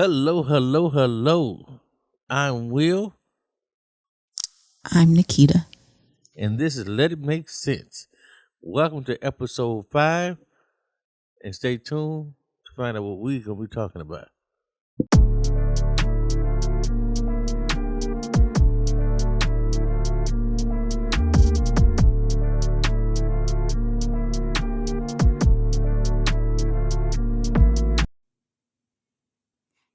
Hello, hello, hello. I'm Will, I'm Nikita. and this is Let It Make Sense. Welcome to episode 5, and stay tuned to find out what we're going to be talking about.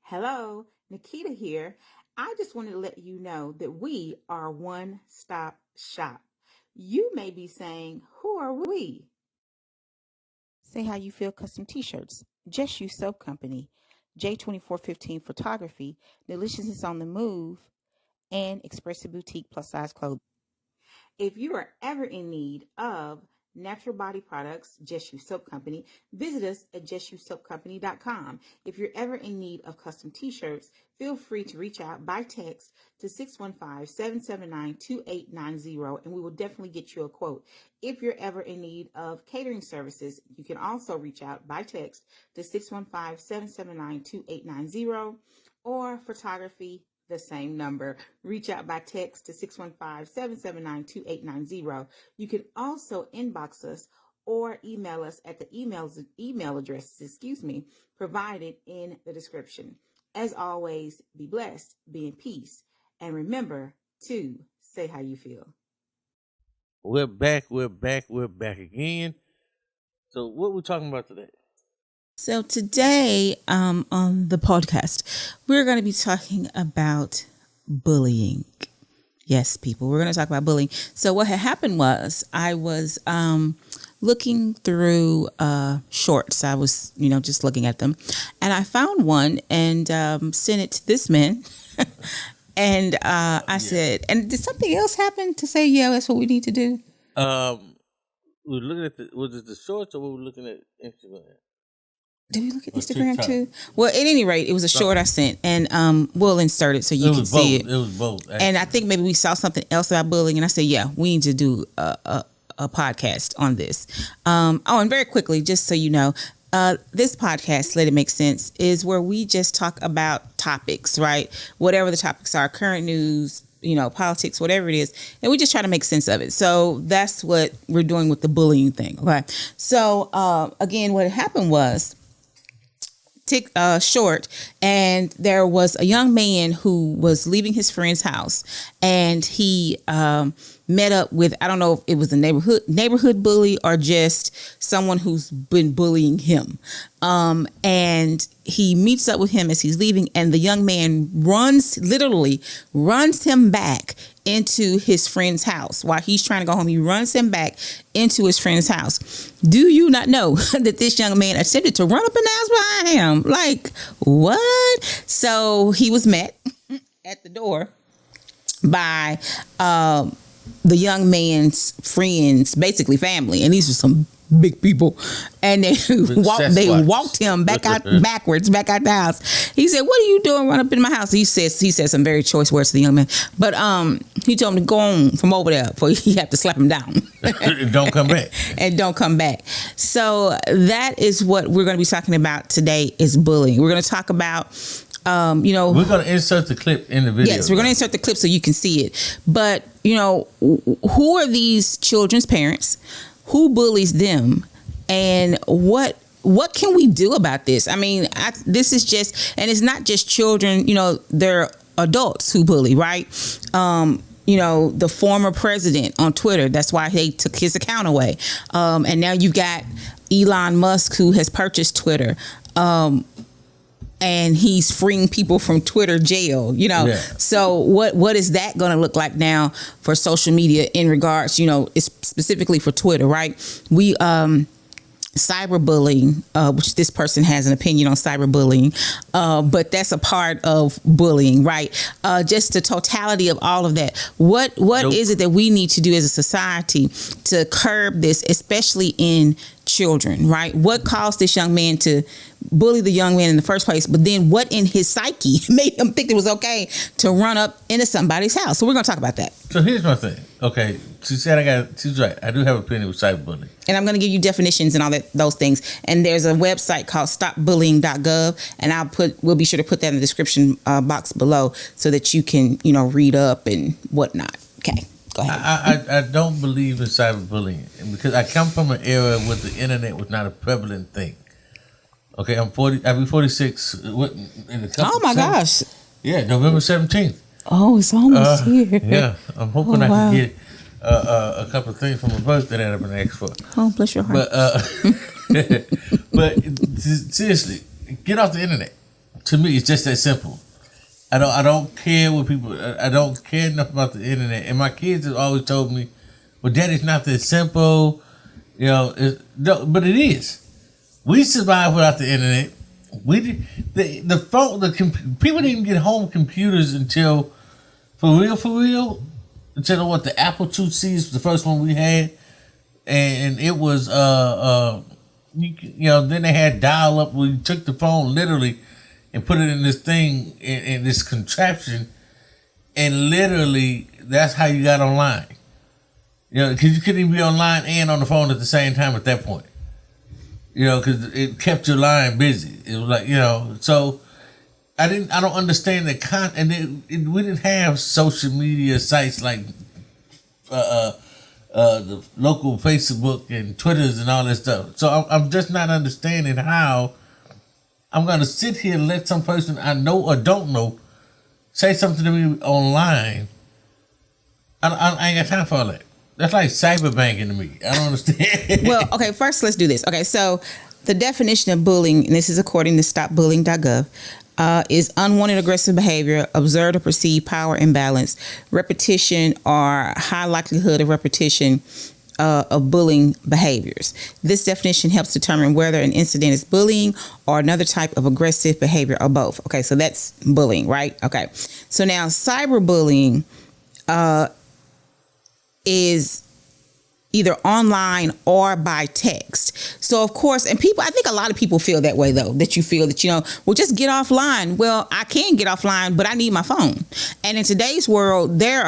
Hello, Nikita here. I just wanted to let you know that we are one-stop shop. You may be saying, who are we? Say How You Feel Custom T-shirts, Just You Soap Company, J2415 Photography, Deliciousness on the Move, and Expressive Boutique Plus Size Clothing. If you are ever in need of natural body products, Just You Soap Company, visit us at justyoussoapcompany.com. If you're ever in need of custom t-shirts, feel free to reach out by text to 615-779-2890, and we will definitely get you a quote. If you're ever in need of catering services, you can also reach out by text to 615-779-2890, or photography, the same number. Reach out by text to 615-779-2890. You can also inbox us or email us at the email addresses, provided in the description. As always, be blessed, be in peace, and remember to say how you feel. We're back again. So what we talking about today? So today on the podcast, we're going to be talking about bullying. Yes, people, we're going to talk about bullying. So what had happened was I was looking through shorts. I was, just looking at them, and I found one and sent it to this man. And I said, and did something else happen to say, yeah, that's what we need to do? We were looking at was it the shorts or we were looking at Instagram? Did we look at Instagram too? Well, at any rate, it was a short I sent, and we'll insert it so you can see it. It was both. Actually. And I think maybe we saw something else about bullying, and I said, yeah, we need to do a podcast on this. And very quickly, just so you know, this podcast, Let It Make Sense, is where we just talk about topics, right? Whatever the topics are, current news, politics, whatever it is, and we just try to make sense of it. So that's what we're doing with the bullying thing. Okay. So again, what happened was, short, and there was a young man who was leaving his friend's house, and he met up with, I don't know if it was a neighborhood bully or just someone who's been bullying him. And he meets up with him as he's leaving, and the young man literally runs him back into his friend's house while he's trying to go home. He runs him back into his friend's house. Do you not know that this young man attempted to run up in the house behind him? Like, what? So he was met at the door by the young man's friends, basically family, and these are some big people, and they walked him backwards back out the house. He said, "What are you doing? Run up in my house?" He said some very choice words to the young man, but he told him to go on from over there before he have to slap him down. Don't come back. And don't come back. So that is what we're going to be talking about today, is bullying. We're going to talk about we're going to insert the clip in the video. Yes, we're going to insert the clip so you can see it. But, who are these children's parents? Who bullies them? And what can we do about this? I mean, this is just, and it's not just children, they're adults who bully, right? The former president on Twitter, that's why they took his account away. And now you've got Elon Musk, who has purchased Twitter. And he's freeing people from Twitter jail, Yeah. So what is that going to look like now for social media in regards, it's specifically for Twitter, right? We cyberbullying, which this person has an opinion on cyberbullying, but that's a part of bullying, right? Just the totality of all of that. What is it that we need to do as a society to curb this, especially in children, right? What caused this young man to bully the young man in the first place? But then what in his psyche made him think it was okay to run up into somebody's house? So we're going to talk about that. So here's my thing. Okay, she said she's right. I do have a opinion with cyberbullying. And I'm going to give you definitions and all those things. And there's a website called stopbullying.gov, and we'll be sure to put that in the description box below so that you can, read up and whatnot. Okay, go ahead. I don't believe in cyberbullying because I come from an era where the internet was not a prevalent thing. Okay, I'll be 46 in a couple. Oh my gosh. Yeah, November 17th. Oh, it's almost here. Yeah, I'm hoping I can get a couple of things for my birthday that I've been asked for. Oh, bless your heart. But seriously, get off the internet. To me, it's just that simple. I don't care what people. I don't care enough about the internet. And my kids have always told me, "Well, Daddy, it's not that simple." No, but it is. We survived without the internet. The phone, people didn't get home computers until, for real, until what the Apple IIc was the first one we had, and it was then they had dial up where you took the phone literally and put it in this thing in this contraption, and literally that's how you got online. Because you couldn't even be online and on the phone at the same time at that point. Because it kept your line busy. It was like, so I don't understand the and we didn't have social media sites like the local Facebook and Twitters and all that stuff. So I'm just not understanding how I'm going to sit here and let some person I know or don't know say something to me online. I ain't got time for all that. That's like cyberbanking to me. I don't understand. Well, okay, first let's do this. Okay, so the definition of bullying, and this is according to stopbullying.gov, is unwanted aggressive behavior, observed or perceived power imbalance, repetition or high likelihood of repetition of bullying behaviors. This definition helps determine whether an incident is bullying or another type of aggressive behavior or both. Okay, so that's bullying, right? Okay, so now cyberbullying is either online or by text. So of course, and I think a lot of people feel that way though, that you feel that, well, just get offline. Well, I can get offline, but I need my phone. And in today's world, there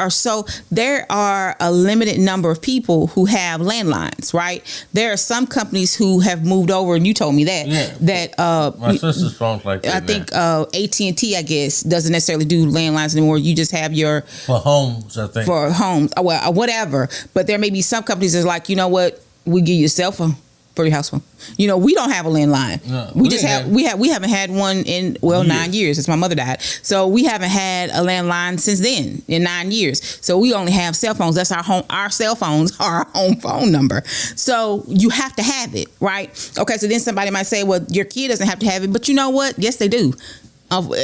are a limited number of people who have landlines, right? There are some companies who have moved over, and you told me that, my sister's phone's like that. I think AT&T, I guess, doesn't necessarily do landlines anymore. You just have for homes, I think. For homes, well, whatever. But there may be some companies that's like, you know what, we give you a cell phone for your house phone. We don't have a landline. No, we haven't had one in 9 years since my mother died. So we haven't had a landline since then in 9 years. So we only have cell phones. That's our cell phones are our home phone number. So you have to have it, right? Okay, so then somebody might say, well, your kid doesn't have to have it, but you know what? Yes, they do.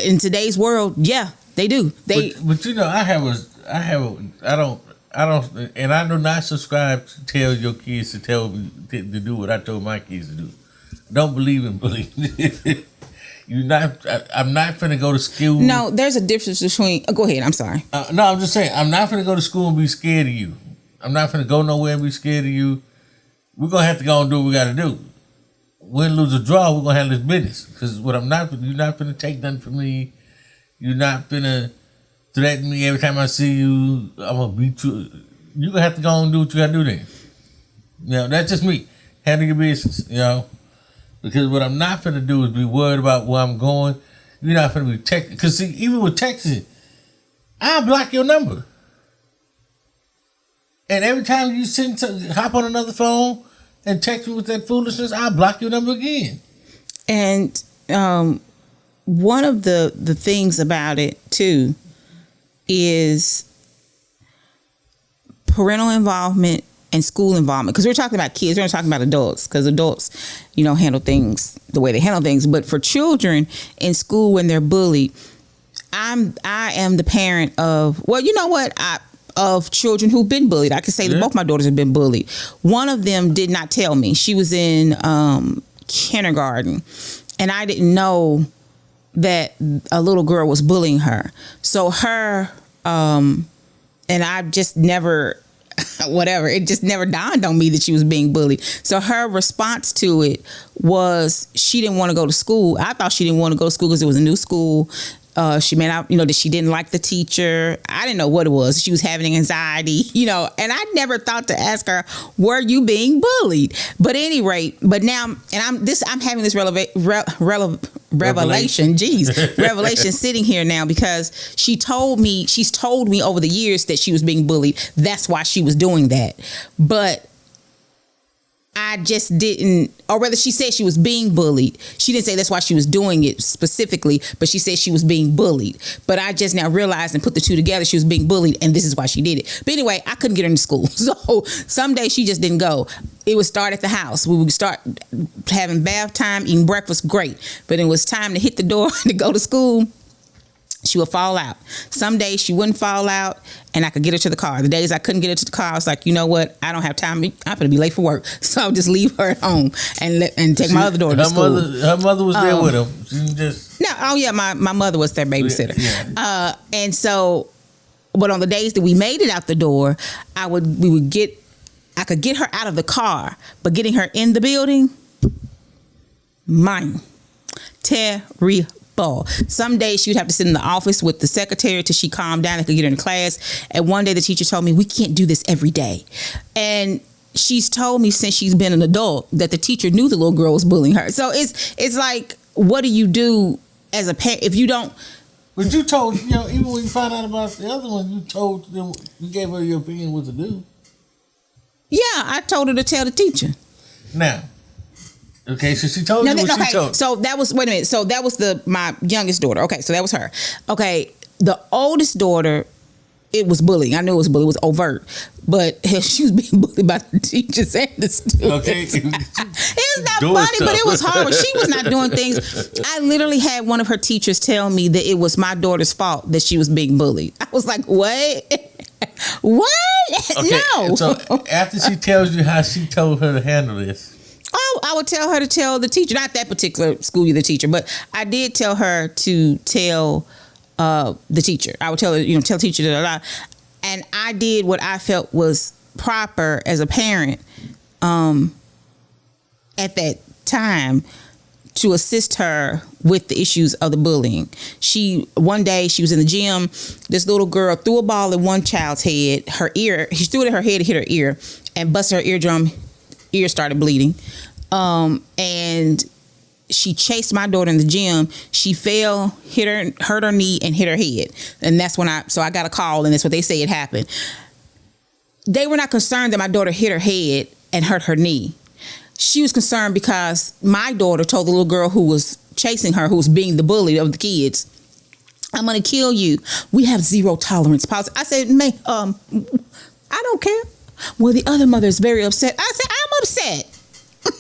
In today's world, yeah, they do. But I don't, and I do not subscribe to tell your kids to do what I told my kids to do. Don't believe in bullying. I'm not finna go to school. No, there's a difference between. Go ahead. I'm sorry. No, I'm just saying. I'm not finna go to school and be scared of you. I'm not finna go nowhere and be scared of you. We're gonna have to go and do what we gotta do. Win, lose, or draw, we're gonna handle this business. Because you're not finna take nothing from me. You're not finna threaten me every time I see you. I'm gonna beat you. You're gonna have to go and do what you gotta do then. That's just me. Handle your business, Because what I'm not finna do is be worried about where I'm going. You're not finna be texting. Because see, even with texting, I'll block your number. And every time you hop on another phone and text me with that foolishness, I'll block your number again. And one of the things about it too is parental involvement and school involvement, because we're talking about kids, we're not talking about adults, because adults handle things the way they handle things, but for children in school when they're bullied, I am the parent of, well, you know what, of children who've been bullied. I can say that both my daughters have been bullied. One of them did not tell me. She was in kindergarten, and I didn't know that a little girl was bullying her. So her, and I just never, it just never dawned on me that she was being bullied. So her response to it was she didn't want to go to school. I thought she didn't want to go to school because it was a new school. She may not, that she didn't like the teacher. I didn't know what it was. She was having anxiety, and I never thought to ask her, were you being bullied? But at any rate, but now, and I'm having this revelation, revelation sitting here now, because she's told me over the years that she was being bullied. That's why she was doing that. But I just didn't, or rather she said she was being bullied. She didn't say that's why she was doing it specifically, but she said she was being bullied. But I just now realized and put the two together, she was being bullied, and this is why she did it. But anyway, I couldn't get her into school. So some days she just didn't go. It would start at the house. We would start having bath time, eating breakfast, great. But it was time to hit the door to go to school. She would fall out. Some days she wouldn't fall out, and I could get her to the car. The days I couldn't get her to the car, I was like, you know what? I don't have time. I'm going to be late for work. So I'll just leave her at home and take my other daughter to school. Her mother was there with him. She didn't just... No, oh yeah, my mother was their babysitter. Yeah. And so, but on the days that we made it out the door, I could get her out of the car, but getting her in the building, terrible. Some days she would have to sit in the office with the secretary till she calmed down and could get her in class. And one day the teacher told me, we can't do this every day. And she's told me since she's been an adult that the teacher knew the little girl was bullying her. So it's like, what do you do as a parent if you don't? But you told, even when you found out about the other one, you told them, you gave her your opinion what to do. Yeah, I told her to tell the teacher. Now, okay, so she told you what she told. So that was, wait a minute. So that was my youngest daughter. Okay, so that was her. Okay, the oldest daughter, it was bullying. I knew it was bullying. It was overt. But she was being bullied by the teachers and the students. Okay. It's not funny, but it was hard. She was not doing things. I literally had one of her teachers tell me that it was my daughter's fault that she was being bullied. I was like, what? What? Okay, no. So after she tells you how she told her to handle this. Oh, I would tell her to tell the teacher, not that particular school year, the teacher, but I did tell her to tell the teacher. I would tell her, tell the teacher, and I did what I felt was proper as a parent at that time to assist her with the issues of the bullying. One day she was in the gym. This little girl threw a ball at one child's head. She threw it at her head, hit her ear, and busted her eardrum. Ear started bleeding. And she chased my daughter in the gym. She fell, hurt her knee, and hit her head. And that's when I got a call, and that's what they say it happened. They were not concerned that my daughter hit her head and hurt her knee. She was concerned because my daughter told the little girl who was chasing her, who was being the bully of the kids, I'm going to kill you. We have zero tolerance policy. I said, I don't care. Well, the other mother is very upset. I said, I'm upset.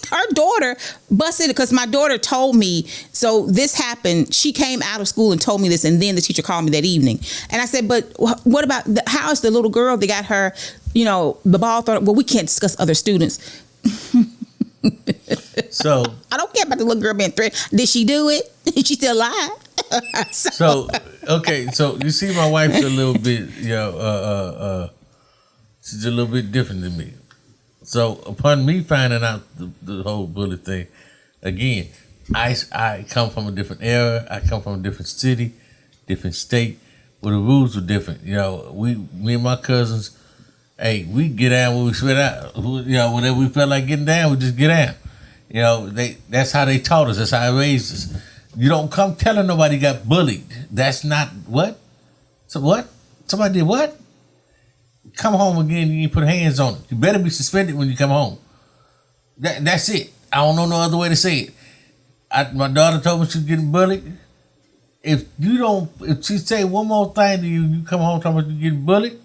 Her daughter busted it because my daughter told me. So this happened. She came out of school and told me this, and then the teacher called me that evening. And I said, but what about how is the little girl that got her, the ball thrown? Well, we can't discuss other students. So I don't care about the little girl being threatened. Did she do it? Is she still alive? So you see, my wife's a little bit, she's a little bit different than me. So upon me finding out the whole bully thing, again, I come from a different era. I come from a different city, different state, where the rules were different. Me and my cousins, hey, we get down when we sweat out. Whenever we felt like getting down, we just get down. That's how they taught us. That's how they raised us. You don't come telling nobody got bullied. That's not what? So what? Somebody did what? Come home again, you put hands on it. You better be suspended when you come home. That's it. I don't know no other way to say it. My daughter told me she was getting bullied. If she say one more thing to you, you come home talking about you getting bullied,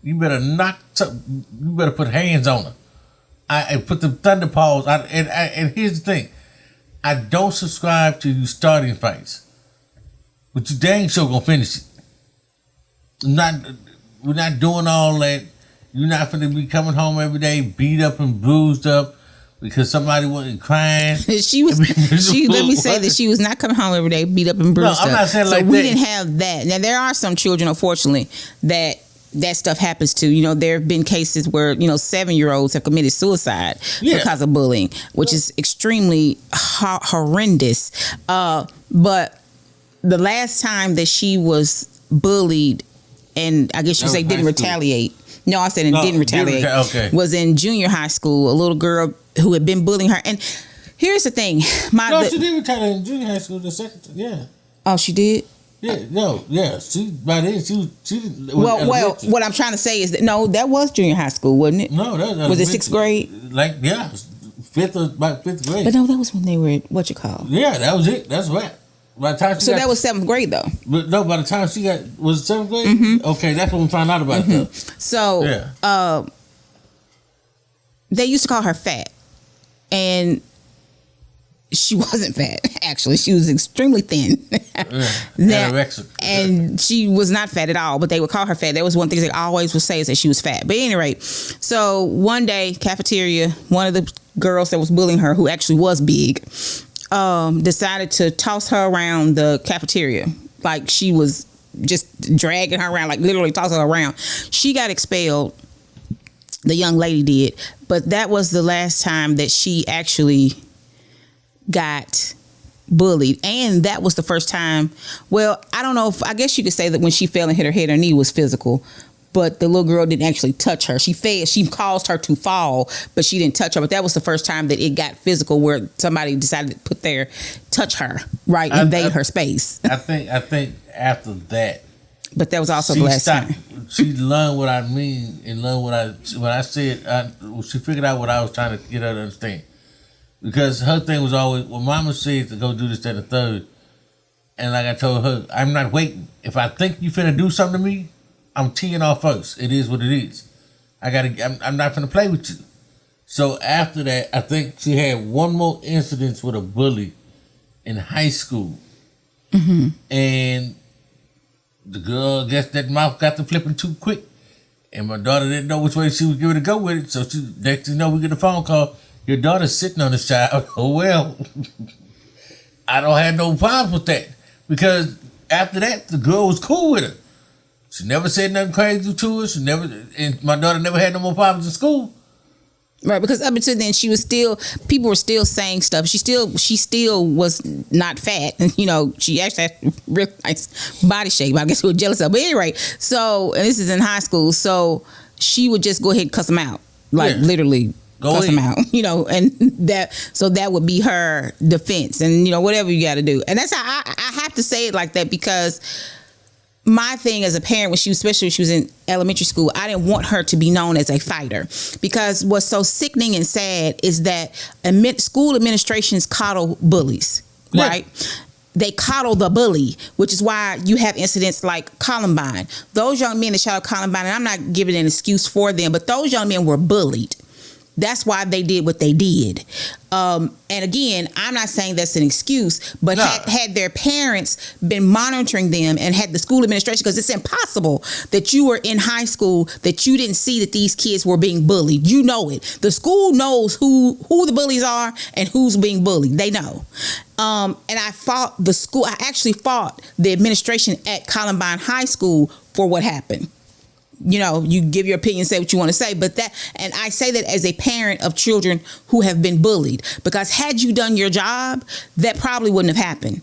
you better you better put hands on her. I put the thunder paws out. And here's the thing. I don't subscribe to you starting fights, but you dang sure gonna finish it. We're not doing all that. You're not gonna be coming home every day beat up and bruised up because somebody wasn't crying. She let me say that she was not coming home every day beat up and bruised up. No, I'm not saying like that. So we didn't have that. Now there are some children, unfortunately, that stuff happens to. There have been cases where 7-year-olds have committed suicide because of bullying, which is extremely horrendous. But the last time that she was bullied, and I guess you say didn't retaliate. No, I said didn't retaliate. Okay. Was in junior high school. A little girl who had been bullying her. And here's the thing. She did retaliate in junior high school. The second, yeah. Oh, she did. Yeah, no, yeah. She by then she well, what I'm trying to say is that no, that was junior high school, wasn't it? No, that was it 6th grade? Like about 5th grade. But no, that was when they were what you call. Yeah, that was it. That's right. By the time so that was 7th grade though. But no, by the time she got was it 7th grade? Mm-hmm. Okay, that's when we found out about that. So yeah. They used to call her fat, and she wasn't fat. Actually, she was extremely thin. And she was not fat at all. But they would call her fat. That was one thing they always would say is that she was fat. But anyway, so one day, cafeteria, one of the girls that was bullying her, who actually was big, decided to toss her around the cafeteria. Like she was just dragging her around, like literally tossing her around. She got expelled. The young lady did. But that was the last time that she actually got bullied, and that was the first time. Well, I don't know if I guess you could say that when she fell and hit her head, her knee was physical, but the little girl didn't actually touch her. She fell, she caused her to fall, but she didn't touch her. But that was the first time that it got physical, where somebody decided to touch her, right, invade her space. I think after that. But that was also the last time. She learned what I mean and learned what I said. She figured out what I was trying to get her to understand. Because her thing was always, well, mama said to go do this, that, and the third. And like I told her, I'm not waiting. If I think you finna do something to me, I'm teeing off first. It is what it is. I'm not finna play with you. So after that, I think she had one more incident with a bully in high school. Mm-hmm. And the girl, I guess that mouth got to flipping too quick. And my daughter didn't know which way she was giving to go with it. So next thing you know, we get a phone call. Your daughter's sitting on the child. Oh, well, I don't have no problem with that. Because after that, the girl was cool with her. She never said nothing crazy to her. And my daughter never had no more problems in school. Right, because up until then, people were still saying stuff. She still was not fat. And, she actually had real nice body shape. I guess we were jealous of. But anyway, and this is in high school. So she would just go ahead and cuss them out. Like, literally. Cuss them out, and that would be her defense, and whatever you got to do. And that's how I have to say it like that, because my thing as a parent, especially when she was in elementary school, I didn't want her to be known as a fighter, because what's so sickening and sad is that school administrations coddle bullies, right? They coddle the bully, which is why you have incidents like Columbine. Those young men that shot up Columbine, and I'm not giving an excuse for them, but those young men were bullied. That's why they did what they did. And again, I'm not saying that's an excuse, but had their parents been monitoring them and had the school administration, because it's impossible that you were in high school that you didn't see that these kids were being bullied. You know it. The school knows who the bullies are and who's being bullied. They know. And I fought the school. I actually fought the administration at Columbine High School for what happened. You give your opinion, say what you want to say, and I say that as a parent of children who have been bullied, because had you done your job, that probably wouldn't have happened.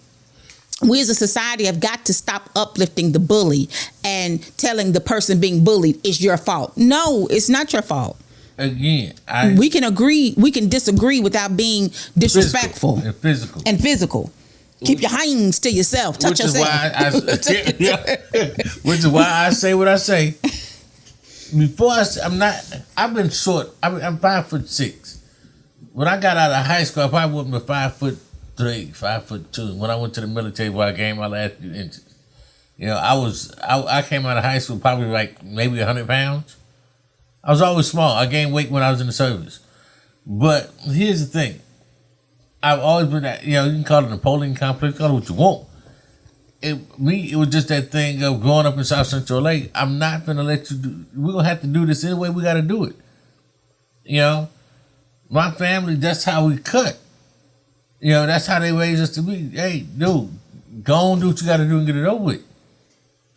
We as a society have got to stop uplifting the bully and telling the person being bullied it's your fault. No, it's not your fault. Again, we can disagree without being disrespectful and physical. Keep your hands to yourself. Touch yourself. Which is why I say what I say. I've been short. I'm 5'6". When I got out of high school, I probably wouldn't be 5'3", 5'2". When I went to the military, where I gained my last few inches. I came out of high school probably like maybe 100 pounds. I was always small. I gained weight when I was in the service. But here's the thing. I've always been that, you can call it a Napoleon complex, call it what you want. It was just that thing of growing up in South Central LA. I'm not going to let you do, we're going to have to do this anyway. We got to do it. My family, that's how we cut. That's how they raised us to be. Hey, dude, go on, do what you got to do and get it over with.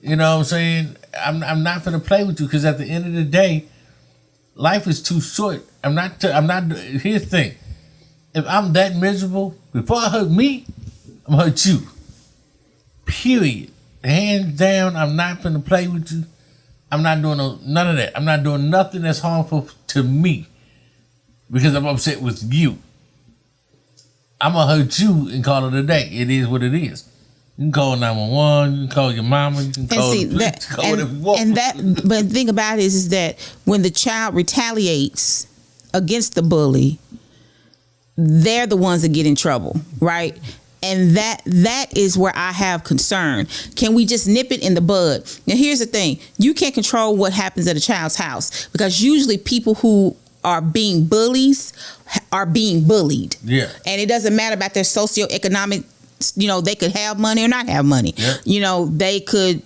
You know what I'm saying? I'm not going to play with you, because at the end of the day, life is too short. Here's the thing. If I'm that miserable, before I hurt me, I'm going to hurt you. Period. Hands down, I'm not finna play with you. I'm not doing none of that. I'm not doing nothing that's harmful to me because I'm upset with you. I'm gonna hurt you and call it a day. It is what it is. You can call 911. You can call your mama. You can call the police. Call whatever you want. But the thing about it is that when the child retaliates against the bully, they're the ones that get in trouble, right? And that is where I have concern. Can we just nip it in the bud? Now, here's the thing. You can't control what happens at a child's house because usually people who are being bullies are being bullied. Yeah. And it doesn't matter about their socioeconomic, they could have money or not have money. Yeah. They could,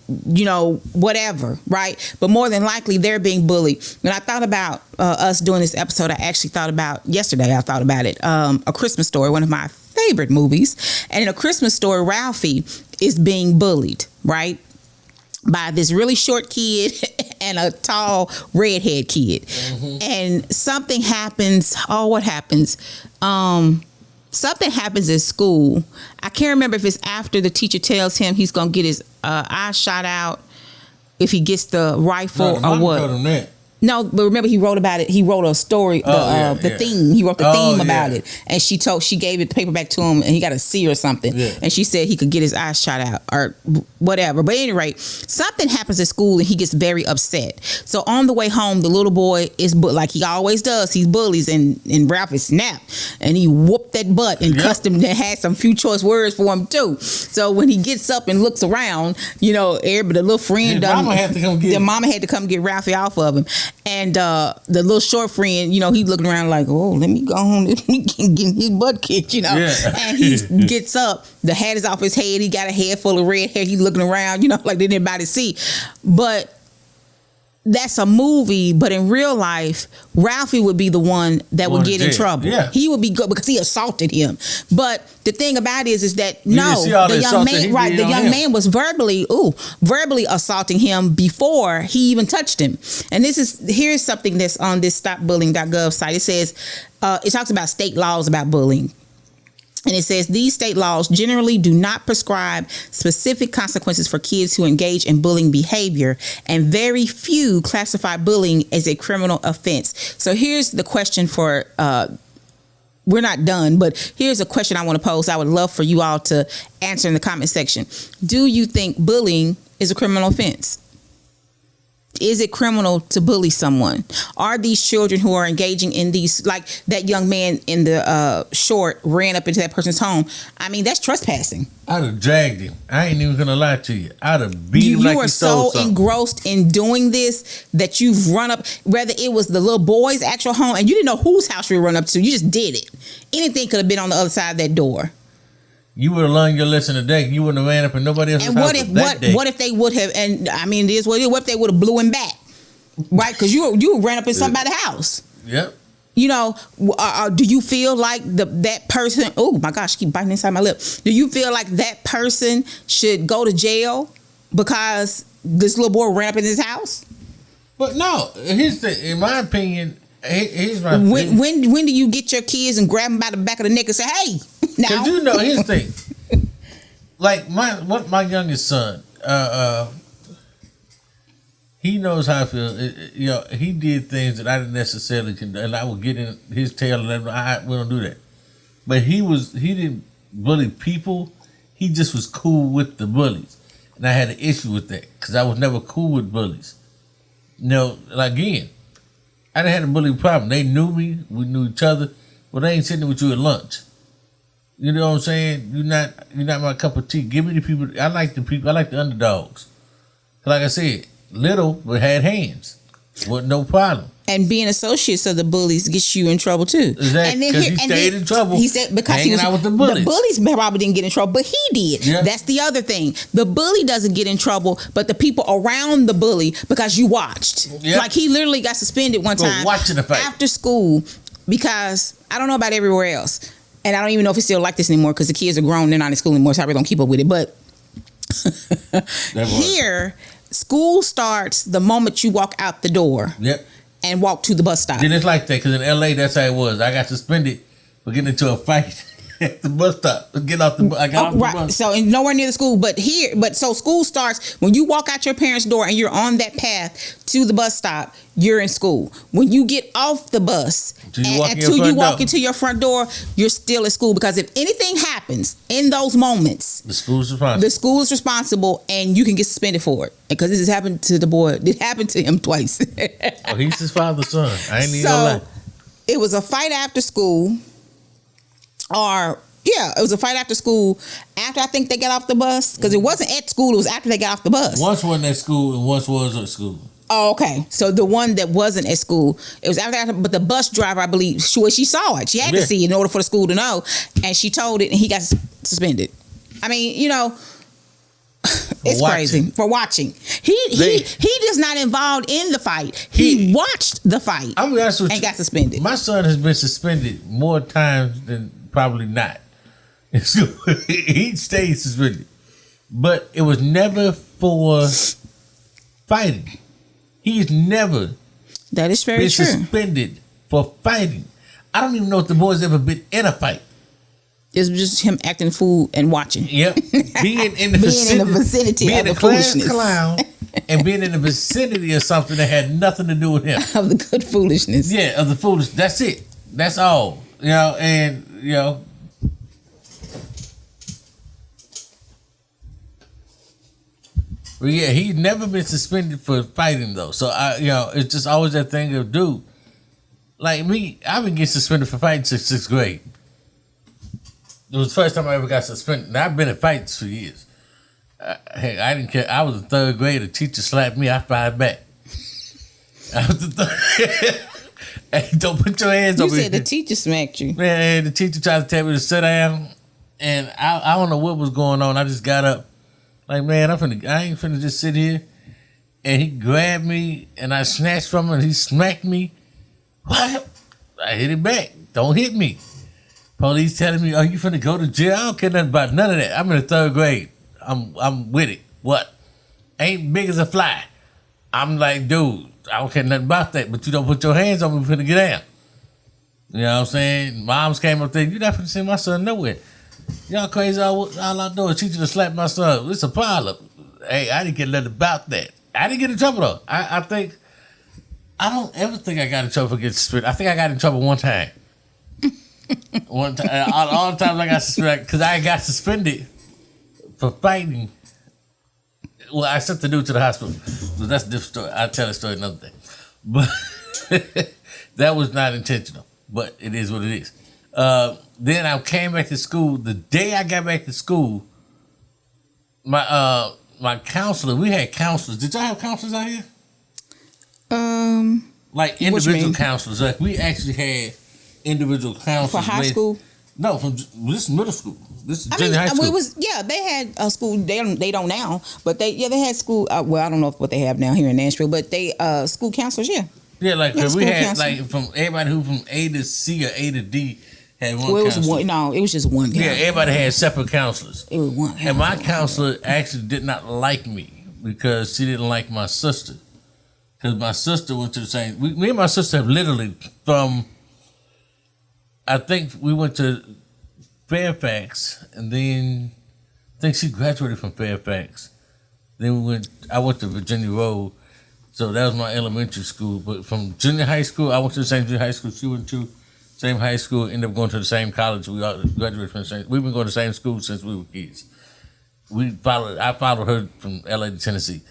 whatever, right? But more than likely, they're being bullied. When I thought about us doing this episode, I actually thought about it, A Christmas Story, one of my favorite movies. And in A Christmas Story, Ralphie is being bullied, right? By this really short kid and a tall redhead kid. Mm-hmm. And something happens. Oh, what happens? Something happens at school. I can't remember if it's after the teacher tells him he's going to get his eyes shot out if he gets the rifle or what. Told him that. No, but remember he wrote about it. He wrote a story, theme. He wrote the theme about it, and she gave it the paperback to him, and he got a C or something. Yeah. And she said he could get his eyes shot out or whatever. But anyway, something happens at school, and he gets very upset. So on the way home, the little boy is like he always does. He bullies, and Ralph is snapped, and he whooped that butt and cussed him. And had some few choice words for him too. So when he gets up and looks around, everybody, the little friend, mama had to come get the mama had to come get Ralphie off of him. And the little short friend, he looking around like, oh, let me go home. Let me get his butt kicked, Yeah. And he gets up. The hat is off his head. He got a head full of red hair. He's looking around, like did anybody see. But that's a movie. But in real life, Ralphie would be the one that would get in trouble. Yeah. He would be good because he assaulted him. But the thing about it is that the young man was verbally assaulting him before he even touched him. And here's something that's on this stopbullying.gov site. It says it talks about state laws about bullying. And it says these state laws generally do not prescribe specific consequences for kids who engage in bullying behavior, and very few classify bullying as a criminal offense. So here's the question for we're not done, but here's a question I want to pose. I would love for you all to answer in the comment section. Do you think bullying is a criminal offense? Is it criminal to bully someone? Are these children who are engaging in these, like that young man in the short ran up into that person's home? I mean, that's trespassing. I'd have dragged him. I ain't even gonna lie to you. I'd have beat him like he stole something. You are so engrossed in doing this that you've run up, whether it was the little boy's actual home, and you didn't know whose house you were run up to. You just did it. Anything could have been on the other side of that door. You would have learned your lesson today. You wouldn't have ran up in nobody else's house what if they would have? And I mean, it is what it is. What if they would have blew him back, right? Because you ran up in somebody's house. Yep. Do you feel like that person? Oh my gosh, keep biting inside my lip. Do you feel like that person should go to jail because this little boy ran up in his house? But no, in my opinion. Here's my when do you get your kids and grab them by the back of the neck and say, "Hey"? Now, because here's the thing. Like my youngest son, he knows how I feel. He did things that I didn't necessarily condone, and I would get in his tail and let him. We don't do that. But he didn't bully people. He just was cool with the bullies, and I had an issue with that because I was never cool with bullies. Again. I didn't have a bullying problem. They knew me. We knew each other. But they ain't sitting with you at lunch. You know what I'm saying? You're not my cup of tea. Give me the people. I like the people. I like the underdogs. Like I said, little but had hands. Wasn't no problem. And being associates of the bullies gets you in trouble too. Exactly. Because he stayed in trouble. He said because hanging out with the bullies. The bullies probably didn't get in trouble, but he did. Yeah. That's the other thing. The bully doesn't get in trouble, but the people around the bully because you watched. Yep. Like he literally got suspended one time watching the fight after school because I don't know about everywhere else, and I don't even know if it's still like this anymore because the kids are grown. They're not in school anymore, so I really don't keep up with it. But here, school starts the moment you walk out the door. Yep. And walk to the bus stop. Then it's like that because in LA, that's how it was. I got suspended for getting into a fight. At the bus stop. Get off the bus. I got off the bus. So and nowhere near the school, so school starts when you walk out your parents' door and you're on that path to the bus stop. You're in school. When you get off the bus until you walk into your front door, you're still at school, because if anything happens in those moments, the school's responsible. The school is responsible, and you can get suspended for it. Because this has happened to the boy. It happened to him twice. Oh, he's his father's son. I ain't even gonna lie. It was a fight after school. It was a fight after school. After I think they got off the bus, because it wasn't at school. It was after they got off the bus. Once wasn't at school, and once was at school. Oh, okay. So the one that wasn't at school, it was after, but the bus driver, I believe, she saw it. She had to see it in order for the school to know, and she told it, and he got suspended. I mean, it's crazy for watching. He just not involved in the fight. He watched the fight. I'm gonna ask you, and got suspended. My son has been suspended more times than probably not. He stayed suspended, but it was never for fighting. He's never that is very been true. Suspended for fighting. I don't even know if the boy's ever been in a fight. It's just him acting fool and watching. Yep, being in the vicinity of the foolishness, clown, and being in the vicinity of something that had nothing to do with him. Of the good foolishness. Yeah, of the foolishness. That's it. That's all. And But yeah, he's never been suspended for fighting though. So it's just always that thing of dude. Like me, I've been getting suspended for fighting since 6th grade. It was the first time I ever got suspended. Now, I've been in fights for years. Hey, I didn't care. I was in 3rd grade. A teacher slapped me. I fired back. I was the 3rd. Hey, don't put your hands over here. You here. said the teacher smacked you. Man, the teacher tried to tell me to sit down, and I don't know what was going on. I just got up. Like, man, I ain't finna just sit here. And he grabbed me, and I snatched from him, and he smacked me. What? I hit it back. Don't hit me. Police telling me, "Oh, you finna go to jail?" I don't care nothing about none of that. I'm in the 3rd grade. I'm with it. What? Ain't big as a fly. I'm like, dude, I don't care nothing about that. But you don't put your hands on me, we finna get down. You know what I'm saying? Moms came up there. You're not finna send my son nowhere. Y'all crazy, all I know is teacher to slap my son. It's a pileup. Hey, I didn't get nothing about that. I didn't get in trouble though. I don't ever think I got in trouble for getting suspended. I think I got in trouble one time. One time, all the times I got suspended, because I got suspended for fighting. Well, I sent the dude to the hospital, but that's a different story. I'll tell the story another day. But that was not intentional, but it is what it is. Then I came back to school. The day I got back to school, my counselor, we had counselors. Did y'all have counselors out here? Like individual counselors. Like we actually had individual counselors. For high school? No, from this middle school. This is junior high school. They had a school. They don't now, but they had school. Well, I don't know what they have now here in Nashville, but they school counselors. Yeah. Yeah, like we had counselor. Like from everybody who from A to C or A to D had one. Well, it was just one. Yeah, everybody had separate counselors. It was one. And my counselor actually did not like me because she didn't like my sister. Because my sister went to the same. Me and my sister have literally from. I think we went to Fairfax, and then I think she graduated from Fairfax. Then I went to Virginia Road, so that was my elementary school. But from junior high school, I went to the same junior high school she went to, same high school. Ended up going to the same college. We all graduated from the same. We've been going to the same school since we were kids. I followed her from LA to Tennessee,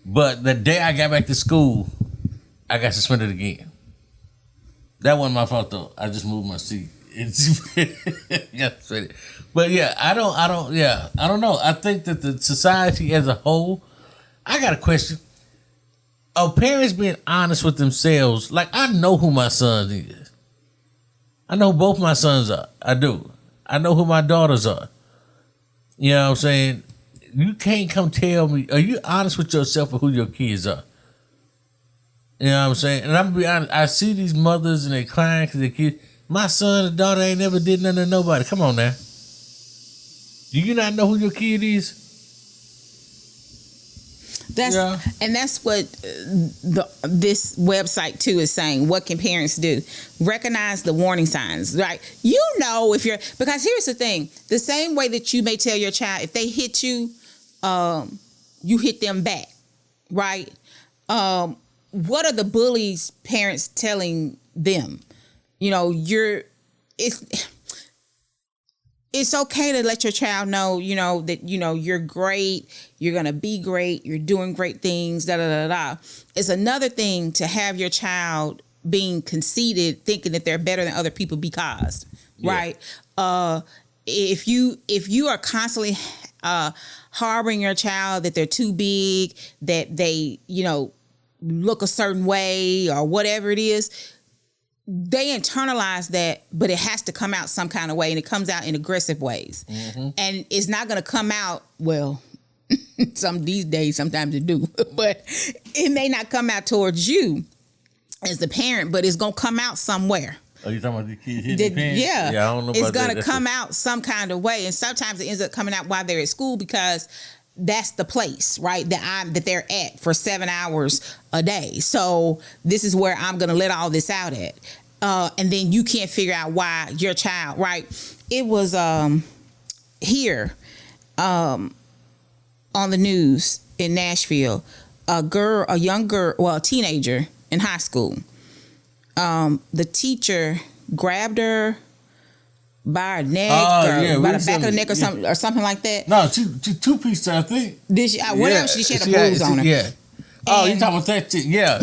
but the day I got back to school, I got suspended again. That wasn't my fault though. I just moved my seat. But yeah, I don't know. I think that the society as a whole, I got a question. Are parents being honest with themselves? Like, I know who my son is. I know who both my sons are. I do. I know who my daughters are. You know what I'm saying? You can't come tell me, are you honest with yourself or who your kids are? You know what I'm saying? And I'm gonna be honest, I see these mothers and they crying because their kids. My son and daughter ain't never did nothing to nobody. Come on now. Do you not know who your kid is? That's what this website too is saying. What can parents do? Recognize the warning signs, right? You know if you're, because here's the thing: the same way that you may tell your child if they hit you, you hit them back, right? What are the bullies' parents telling them? You know, it's okay to let your child know, you know, that, you know, you're great, you're going to be great, you're doing great things, da, da, da, da. It's another thing to have your child being conceited, thinking that they're better than other people because, right? If you are constantly harboring your child that they're too big, that they, you know, look a certain way or whatever it is, they internalize that, but it has to come out some kind of way, and it comes out in aggressive ways. Mm-hmm. And it's not going to come out, well, these days, sometimes it do, but it may not come out towards you as the parent, but it's going to come out somewhere. Are you talking about the kids hitting the parents? Yeah. I don't know about it's going to come out some kind of way. And sometimes it ends up coming out while they're at school because that's the place, right? That they're at for 7 hours a day. So this is where I'm going to let all this out at. And then you can't figure out why your child, right? It was here on the news in Nashville, a young girl, well, a teenager in high school. The teacher grabbed her by her neck or by the back of the neck or something like that. No, she two-pieced her, I think. Did she? Whatever. She had a bruise on her. Yeah. Oh, you talking about that? Yeah.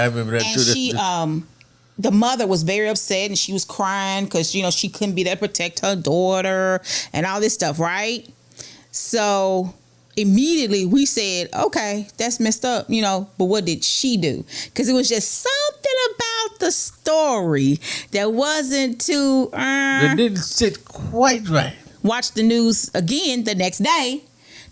I remember that too. And she, the mother was very upset and she was crying because, you know, she couldn't be there to protect her daughter and all this stuff, right? So immediately we said, okay, that's messed up, you know, but what did she do? Because it was just something about the story that wasn't too... It didn't sit quite right. Watch the news again the next day.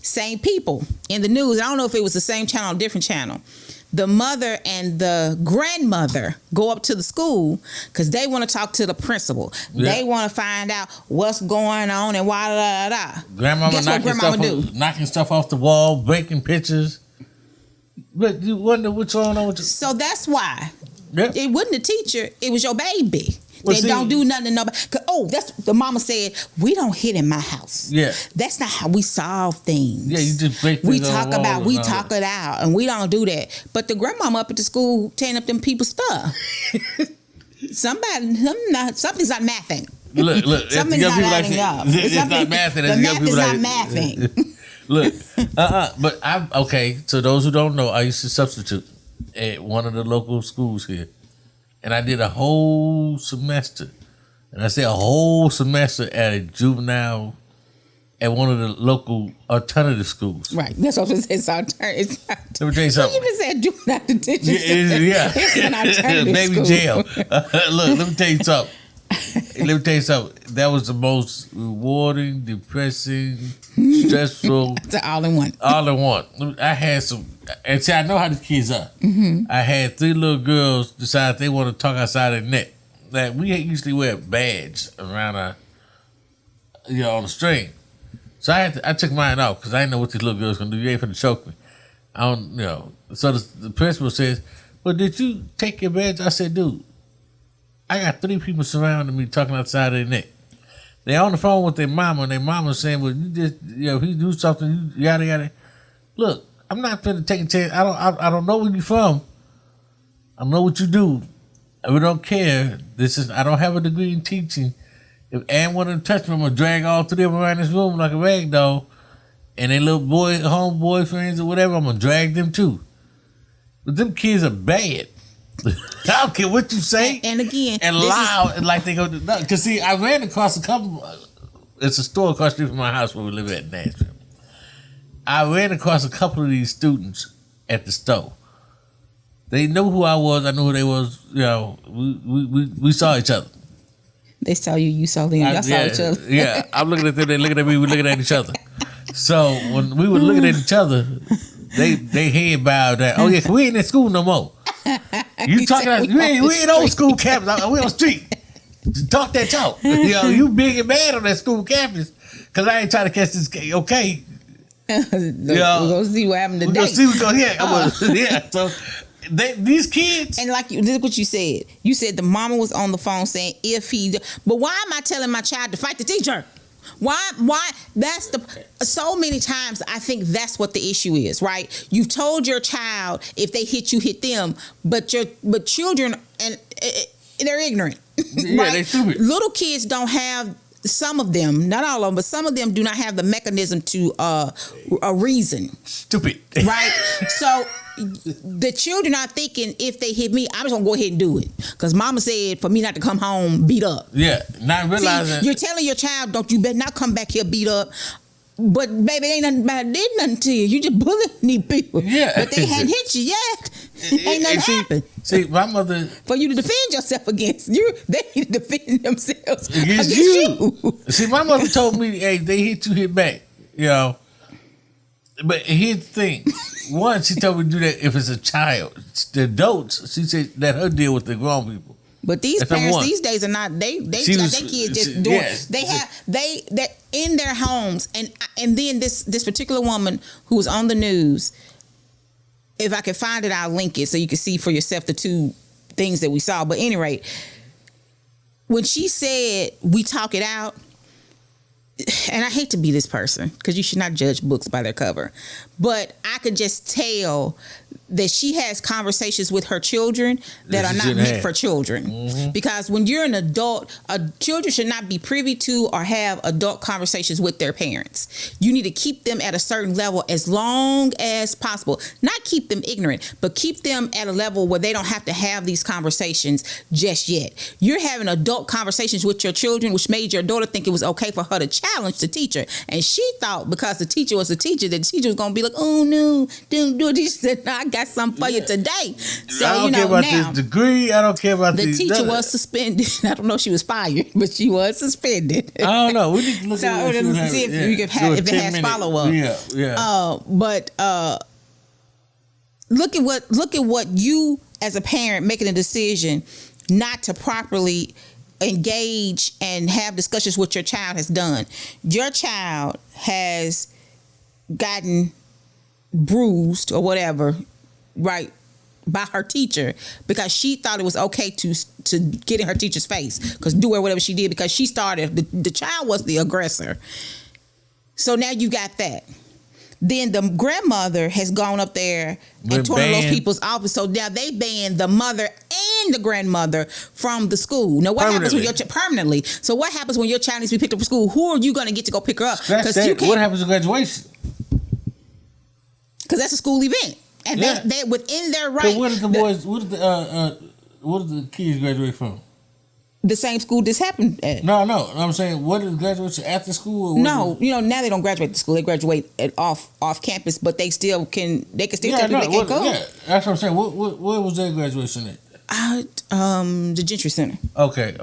Same people in the news. I don't know if it was the same channel or different channel. The mother and the grandmother go up to the school because they want to talk to the principal. Yeah. They want to find out what's going on and why da da da. Grandmama knocking stuff off the wall, breaking pictures. But you wonder what's going on with you. So that's why. Yeah. It wasn't the teacher. It was your baby. They don't do nothing to nobody. That's the mama said, we don't hit in my house. Yeah. That's not how we solve things. Yeah, you just break things. We talk it out, and we don't do that. But the grandmama up at the school tearing up them people's stuff. Something's not mathing. Look. Something's not adding up. It's not mathing. The math is not mathing. Look, but okay. So those who don't know, I used to substitute at one of the local schools here. And I did a whole semester. And I say a whole semester at a juvenile, at one of the local alternative schools. Right. That's what it says. Alternative. Let me tell you something. You just said juvenile detention. Yeah. It's an alternative Maybe school. Jail. Look, let me tell you something. That was the most rewarding, depressing, stressful. It's all in one. All in one. I had some, and see, I know how the kids are. Mm-hmm. I had 3 little girls decide they want to talk outside their neck. Like, we usually wear a badge around our, on the string. So I took mine off because I didn't know what these little girls gonna do. You ain't finna choke me. I don't. So the principal says, "Well, did you take your badge?" I said, "Dude, I got 3 people surrounding me talking outside their neck. They on the phone with their mama, and their mama saying, well, you just, if you do something, yada, yada. Look, I'm not finna take a chance. I don't know where you from. I know what you do. We don't care. I don't have a degree in teaching. If Ann wanted to touch me, I'm gonna drag all 3 of them around this room like a rag doll. And they little home boyfriends or whatever, I'm gonna drag them too. But them kids are bad. I don't care what you say. And again, and loud, like they go. Because see, I ran across a couple. It's a store across the street from my house where we live at in Nashville. I ran across a couple of these students at the store. They knew who I was. I knew who they was. We saw each other. They saw you. You saw them. Y'all saw each other. Yeah, I'm looking at them. They looking at me. We looking at each other. So when we were looking at each other, they head bowed down. Oh yeah, we ain't in school no more. You talking? We ain't old school campus. We on the street. Talk that talk. You big and bad on that school campus. Cause I ain't trying to catch this. Okay, We're gonna see what happened today. We're gonna see what's going on. Yeah. So these kids, and like this is what you said. You said the mama was on the phone saying if he. But why am I telling my child to fight the teacher? Why? That's so many times I think that's what the issue is, right? You've told your child if they hit you, hit them, but children and they're ignorant. Yeah, right? they're stupid. Little kids don't have. Some of them, not all of them, but some of them do not have the mechanism to a reason. Stupid. Right? So the children are thinking if they hit me, I'm just gonna go ahead and do it. Because mama said for me not to come home beat up. Yeah, not realizing. See, you're telling your child, don't you better not come back here beat up. But baby, ain't nothing bad did nothing to you. You just bullying these people. Yeah. But they hadn't hit you yet. Ain't nothing happened. See, my mother. For you to defend yourself against you, they need to defend themselves against you. See, my mother told me, hey, they hit you, hit back. You know. But here's the thing. One, she told me to do that if it's a child. The adults, she said, let her deal with the grown people. But these That's parents these days are not. They kids just doing. Yes. They're in their homes, and then this particular woman who was on the news. If I can find it, I'll link it so you can see for yourself the two things that we saw. But at any rate, when she said we talk it out, and I hate to be this person because you should not judge books by their cover, but I could just tell that she has conversations with her children that are not meant for children. Mm-hmm. Because when you're an adult, children should not be privy to or have adult conversations with their parents. You need to keep them at a certain level as long as possible. Not keep them ignorant, but keep them at a level where they don't have to have these conversations just yet. You're having adult conversations with your children, which made your daughter think it was okay for her to challenge the teacher. And she thought because the teacher was a teacher, that the teacher was going to be like, oh no, don't do it. She said, no, I got something for you today. So, I don't care about now, this degree. I don't care about the teacher was suspended. I don't know if she was fired, but she was suspended. I don't know. We need to look at it. See if you can have, if it has follow up. Yeah. But look at what you as a parent making a decision not to properly engage and have discussions with your child has done. Your child has gotten bruised or whatever, right, by her teacher because she thought it was okay to get in her teacher's face, because do her whatever she did because she started. The child was the aggressor. So now you got that. Then the grandmother has gone up there and torn those people's office. So now they banned the mother and the grandmother from the school. Now what happens when your permanently? So what happens when your child needs to be picked up from school? Who are you going to get to go pick her up? What happens at graduation? Because that's a school event, and they within their right. So where did the boys? What did the kids graduate from? The same school this happened at. No. I'm saying, what is graduation after school? Or no, now they don't graduate the school. They graduate at off campus, but they still can. They can still tell people they can't go. Yeah, that's what I'm saying. Where was their graduation at? The Gentry Center. Okay.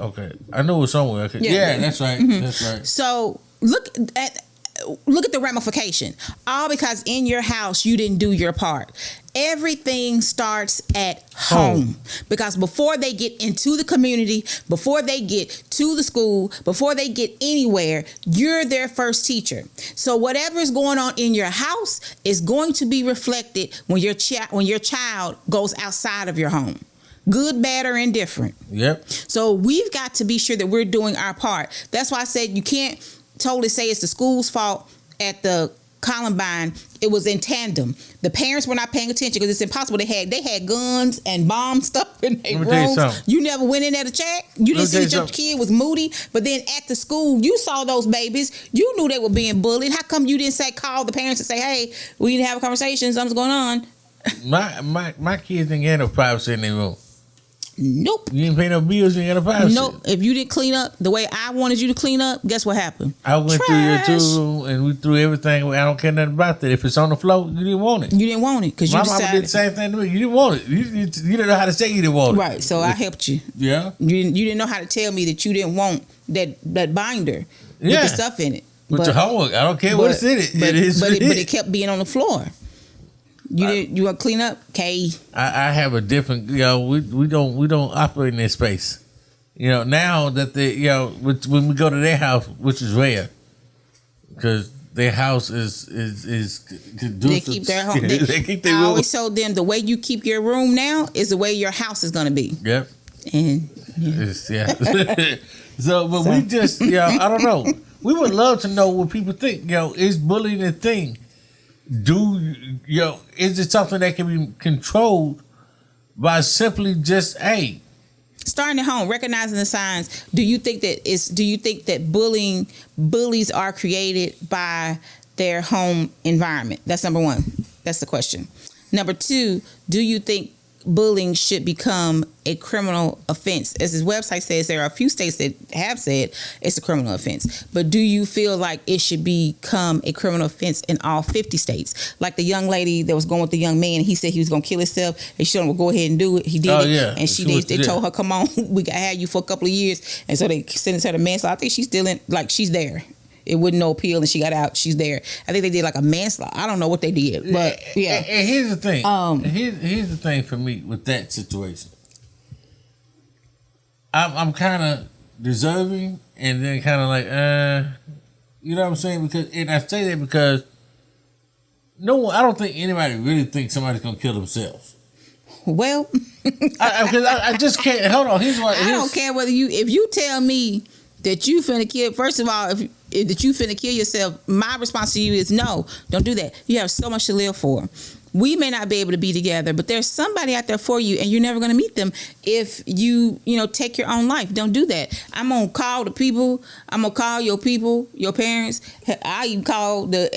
I know it was somewhere. Okay. Yeah, that's right. Mm-hmm. That's right. So look at the ramification. All because in your house you didn't do your part. Everything starts at home. Because before they get into the community, before they get to the school, before they get anywhere, you're their first teacher. So whatever is going on in your house is going to be reflected when your child goes outside of your home. Good, bad, or indifferent. Yep. So we've got to be sure that we're doing our part. That's why I said you can't totally say it's the school's fault at the Columbine. It was in tandem. The parents were not paying attention because it's impossible. They had guns and bomb stuff in their rooms. You never went in there to check. You didn't see that your kid was moody. But then at the school, you saw those babies. You knew they were being bullied. How come you didn't call the parents and say, hey, we need to have a conversation. Something's going on. My kids didn't get no privacy in their room. Nope. You didn't pay no bills, you didn't get a privacy. Nope. If you didn't clean up the way I wanted you to clean up, guess what happened? I went through your room and we threw everything away. I don't care nothing about that. If it's on the floor, you didn't want it. You didn't want it because you decided. My mama did the same thing to me. You didn't want it. You didn't know how to say you didn't want it. Right. So I helped you. Yeah. You didn't know how to tell me that you didn't want that binder with the stuff in it. With your homework. I don't care what's in it. But it kept being on the floor. You want to clean up, Kay? I have a different. We don't operate in that space. Now that they when we go to their house, which is rare, because their house is conducive. They keep their home. They keep their I room. always told them the way you keep your room now is the way your house is gonna be. Yep. And So, but we just, I don't know. We would love to know what people think. Is bullying a thing? Is it something that can be controlled by simply just, hey, starting at home, recognizing the signs. Do you think that bullies are created by their home environment? That's number one. That's the question. Number two, do you think bullying should become a criminal offense? As his website says, there are a few states that have said it's a criminal offense. But do you feel like it should become a criminal offense in all 50 states? Like the young lady that was going with the young man, he said he was going to kill himself. They showed him, well, go ahead and do it. He did it. Yeah. And they told her, come on, we can have you for a couple of years. And so they sentenced her to manslaughter. I think she's still she's there. It wasn't no appeal and she got out. She's there. I think they did like a manslaughter. I don't know what they did, but yeah. And here's the thing. Here's the thing for me with that situation. I'm kind of deserving and then kind of like, you know what I'm saying? And I say that because I don't think anybody really thinks somebody's gonna kill themselves. Well, because I just can't. Hold on. I don't care if you tell me that you finna kill. First of all, if that you finna kill yourself, my response to you is no. Don't do that. You have so much to live for. We may not be able to be together, but there's somebody out there for you, and you're never gonna meet them if you take your own life. Don't do that. I'm gonna call the people. I'm gonna call your people, your parents. I even call the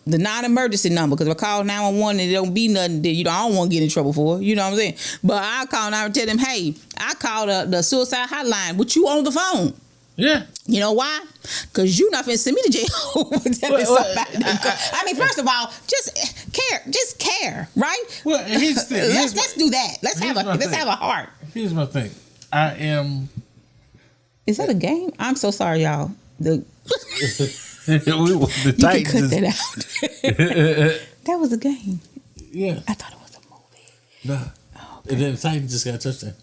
non-emergency number, because if I call 911 and it don't be nothing that I don't want to get in trouble for. You know what I'm saying? But I call and I tell them, hey, I call the suicide hotline. With you on the phone. Yeah. You know why? Because you're not finna send me to jail for telling somebody. I mean, first of all, just care, right? Well, let's do that. Let's have a heart. Here's my thing. Is that a game? I'm so sorry, y'all. The Titans. You can cut that out. That was a game. Yeah. I thought it was a movie. No. Oh, okay. And then the Titans just got a touchdown.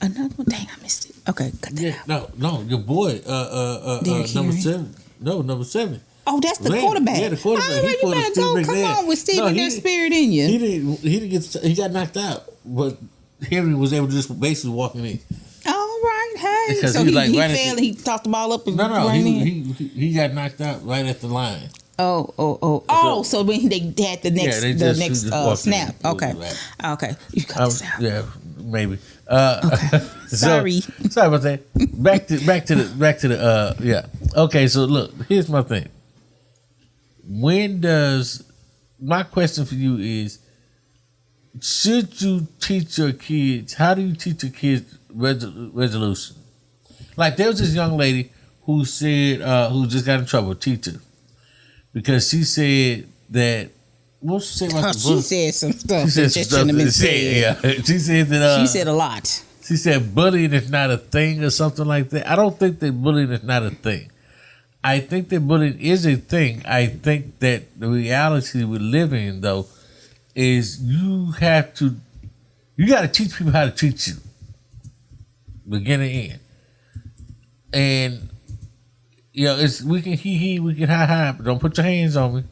Another one? Dang, I missed it. Okay, cut that out. No, your boy, number 7. No, number 7. Oh, that's the quarterback. Yeah, the quarterback. Oh, you better go. Come on with Steve and their spirit in you. He got knocked out, but Henry was able to just basically walk him in. All right, hey. Because so he fell and he tossed the ball up and he got knocked out right at the line. So when they had the next snap. Okay. You cut this out. Yeah, maybe. Okay. Sorry about that. Back to the yeah. Okay, so look, here's my thing. My question for you is, should you teach your kids, how do you teach your kids resolution? Like there was this young lady who said, who just got in trouble, teacher, because she said that, what she said about the book? She said some stuff. She said that. She said a lot. She said bullying is not a thing or something like that. I don't think that bullying is not a thing. I think that bullying is a thing. I think that the reality we live in, though, is you got to teach people how to treat you, beginning and end. And we can we can ha, but don't put your hands on me.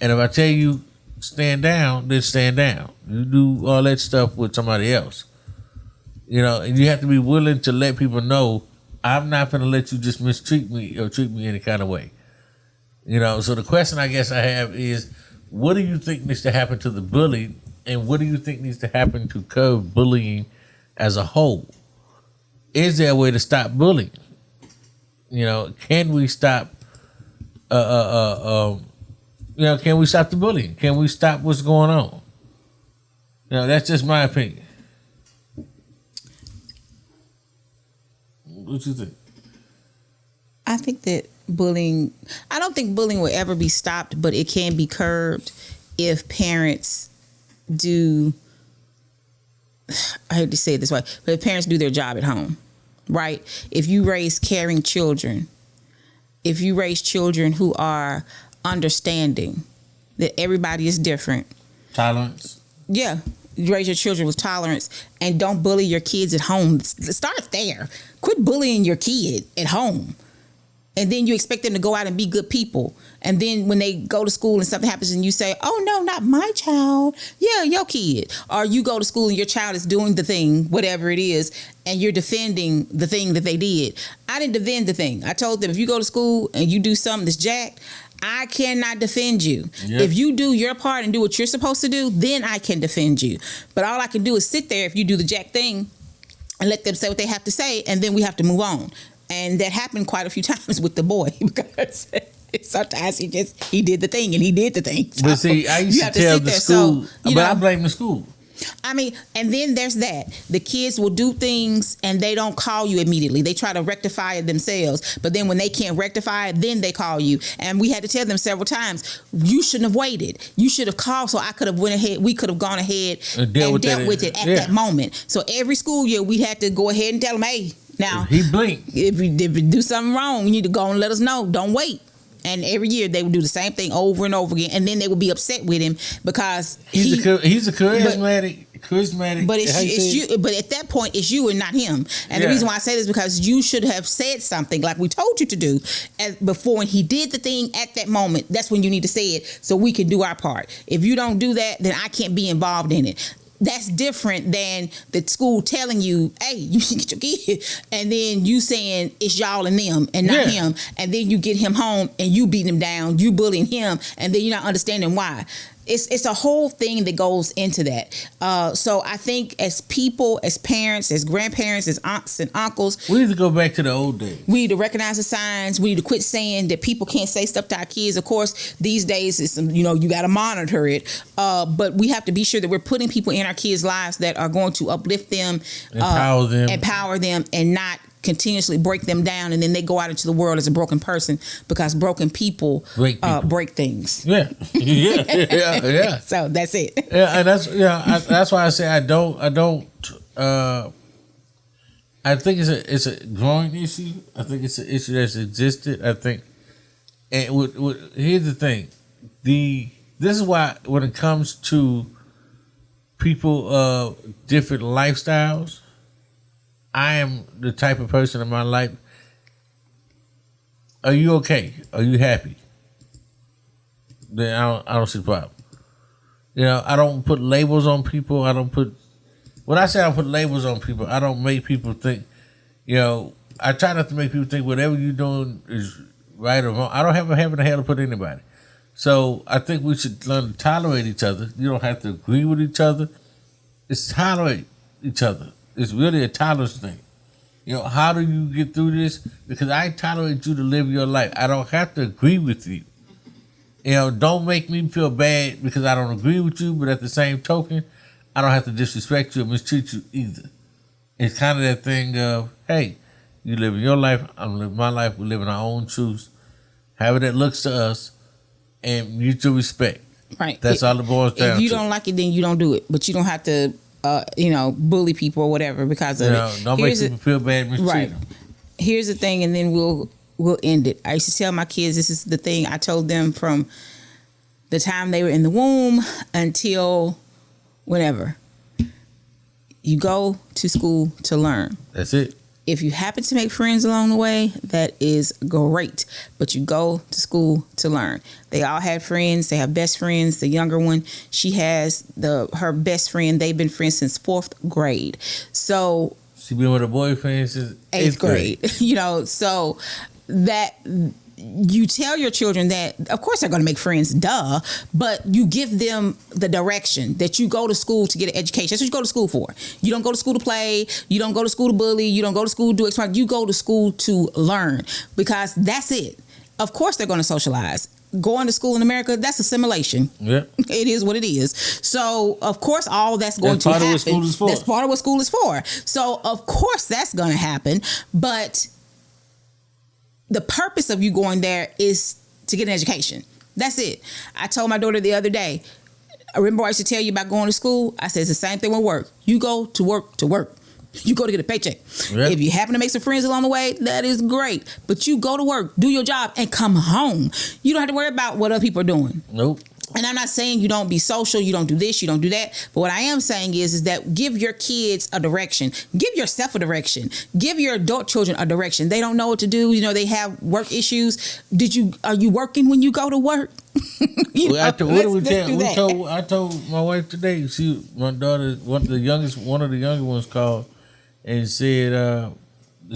And if I tell you stand down, then stand down. You do all that stuff with somebody else. And you have to be willing to let people know, I'm not going to let you just mistreat me or treat me any kind of way. So the question I guess I have is, what do you think needs to happen to the bully, and what do you think needs to happen to curb bullying as a whole? Is there a way to stop bullying? Can we stop can we stop the bullying? Can we stop what's going on? That's just my opinion. What you think? I think that I don't think bullying will ever be stopped, but it can be curbed if parents do, I hate to say it this way, but if parents do their job at home, right? If you raise caring children, if you raise children who are understanding that everybody is different. Tolerance. Yeah. You raise your children with tolerance and don't bully your kids at home. Start there. Quit bullying your kid at home and then you expect them to go out and be good people. And then when they go to school and something happens and you say, oh, no, not my child. Yeah, your kid. Or you go to school and your child is doing the thing, whatever it is, and you're defending the thing that they did. I didn't defend the thing. I told them, if you go to school and you do something that's jacked, I cannot defend you. Yep. If you do your part and do what you're supposed to do, then I can defend you. But all I can do is sit there if you do the jack thing and let them say what they have to say, and then we have to move on. And that happened quite a few times with the boy because sometimes he did the thing and he did the thing. So but see, I used to tell the school, but I blame the school. I mean, and then there's that. The kids will do things and they don't call you immediately. They try to rectify it themselves. But then when they can't rectify it, then they call you. And we had to tell them several times, you shouldn't have waited. You should have called so I could have went ahead. We could have gone ahead and dealt with it at that moment. So every school year we had to go ahead and tell them, hey, now he blinked. If you do something wrong, you need to go and let us know. Don't wait. And every year they would do the same thing over and over again, and then they would be upset with him because he's a charismatic. But it's you. But at that point, it's you and not him. And the reason why I say this is because you should have said something like we told you to do before. When he did the thing at that moment, that's when you need to say it so we can do our part. If you don't do that, then I can't be involved in it. That's different than the school telling you, hey, you should get your kid. And then you saying it's y'all and them and not him. And then you get him home and you beating him down, you bullying him, and then you're not understanding why. It's a whole thing that goes into that. So I think as people, as parents, as grandparents, as aunts and uncles, we need to go back to the old days. We need to recognize the signs. We need to quit saying that people can't say stuff to our kids. Of course, these days, it's, you got to monitor it. But we have to be sure that we're putting people in our kids' lives that are going to uplift them, empower them, and not continuously break them down, and then they go out into the world as a broken person because broken people break things. Yeah. So that's it. Yeah, and that's why I say I don't. I think it's a growing issue. I think it's an issue that's existed. I think, and here's the thing, this is why when it comes to people different lifestyles, I am the type of person in my life. Are you okay? Are you happy? Then I don't see the problem. I don't put labels on people. When I say I put labels on people, I don't make people think. I try not to make people think whatever you're doing is right or wrong. I don't have a heaven or hell to put anybody. So I think we should learn to tolerate each other. You don't have to agree with each other. It's tolerate each other. It's really a tolerance thing. How do you get through this? Because I tolerate you to live your life. I don't have to agree with you. Don't make me feel bad because I don't agree with you, but at the same token, I don't have to disrespect you or mistreat you either. It's kind of that thing of, hey, you live in your life, I'm living my life, we live in our own truths, however that looks to us, and mutual respect. Right. That's all it boils down to. If you don't like it, then you don't do it. But you don't have to bully people or whatever because of it. Don't make people feel bad, mistreat them. Here's the thing, and then we'll end it. I used to tell my kids, this is the thing I told them from the time they were in the womb until whenever. You go to school to learn. That's it. If you happen to make friends along the way, that is great. But you go to school to learn. They all had friends. They have best friends. The younger one, she has her best friend. They've been friends since 4th grade. So she been with her boyfriend since 8th grade. So that you tell your children that, of course, they're going to make friends, duh, but you give them the direction that you go to school to get an education. That's what you go to school for. You don't go to school to play. You don't go to school to bully. You don't go to school to do extra. You go to school to learn because that's it. Of course, they're going to socialize. Going to school in America, that's assimilation. Yeah. It is what it is. So, of course, all that's going to happen. That's part of what school is for. That's part of what school is for. So, of course, that's going to happen. But the purpose of you going there is to get an education. That's it. I told my daughter the other day, I remember I used to tell you about going to school. I said it's the same thing with work. You go to work to work. You go to get a paycheck. Yep. If you happen to make some friends along the way, that is great. But you go to work, do your job, and come home. You don't have to worry about what other people are doing. Nope. And I'm not saying you don't be social, you don't do this, you don't do that. But what I am saying is that give your kids a direction. Give yourself a direction. Give your adult children a direction. They don't know what to do. You know, they have work issues. Are you working when you go to work? I told my wife today. My daughter, one of the younger ones called and said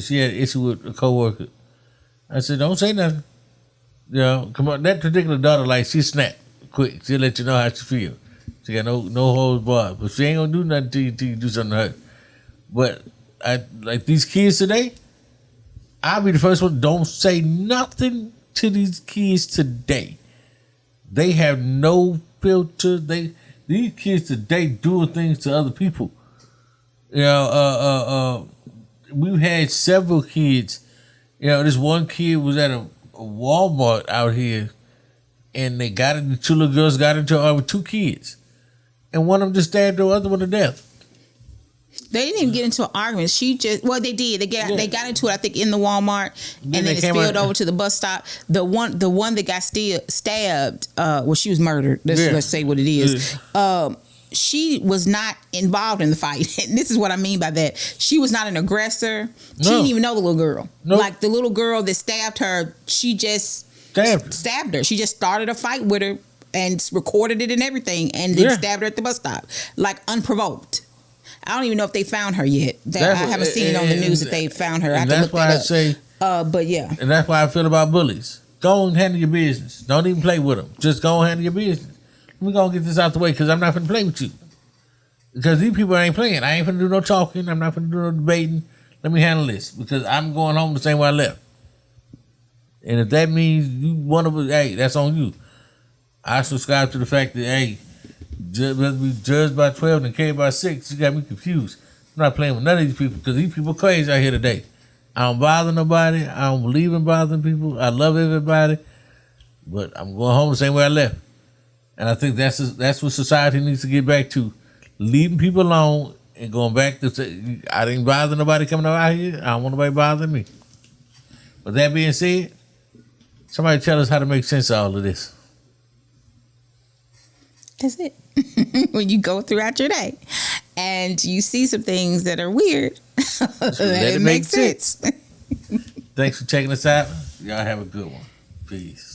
she had an issue with a coworker. I said, don't say nothing. You know, come on. That particular daughter, like, she snapped quick. She'll let you know how she feel. She got no holds barred. But she ain't gonna do nothing till you do something to her. But like these kids today, I'll be the first one. Don't say nothing to these kids today. They have no filter. These kids today doing things to other people. You know, we've had several kids. You know, this one kid was at a Walmart out here, and the two little girls got into it with two kids, and one of them just stabbed the other one to death. They didn't even get into an argument. They did. They got into it, I think, in the Walmart, and then it spilled over to the bus stop. The one that got stabbed, she was murdered. Let's say what it is. Yeah. She was not involved in the fight. And this is what I mean by that. She was not an aggressor. She didn't even know the little girl. Nope. Like the little girl that stabbed her, she just stabbed her. She just started a fight with her and recorded it and everything, and then stabbed her at the bus stop, like unprovoked. I don't even know if they found her yet. I haven't seen it on the news that they found her. And that's why I say. But yeah. And that's why I feel about bullies. Go and handle your business. Don't even play with them. Just go and handle your business. We're going to get this out the way because I'm not going to play with you. Because these people ain't playing. I ain't going to do no talking. I'm not going to do no debating. Let me handle this because I'm going home the same way I left. And if that means you one of us, hey, that's on you. I subscribe to the fact that, hey, whether we judged by 12 and carried by 6, you got me confused. I'm not playing with none of these people because these people crazy out here today. I don't bother nobody. I don't believe in bothering people. I love everybody. But I'm going home the same way I left. And I think that's what society needs to get back to. Leaving people alone and going back to say, I didn't bother nobody coming out here. I don't want nobody bothering me. But that being said, somebody tell us how to make sense of all of this. That's it. When you go throughout your day and you see some things that are weird, let it make sense. Thanks for checking us out. Y'all have a good one. Peace.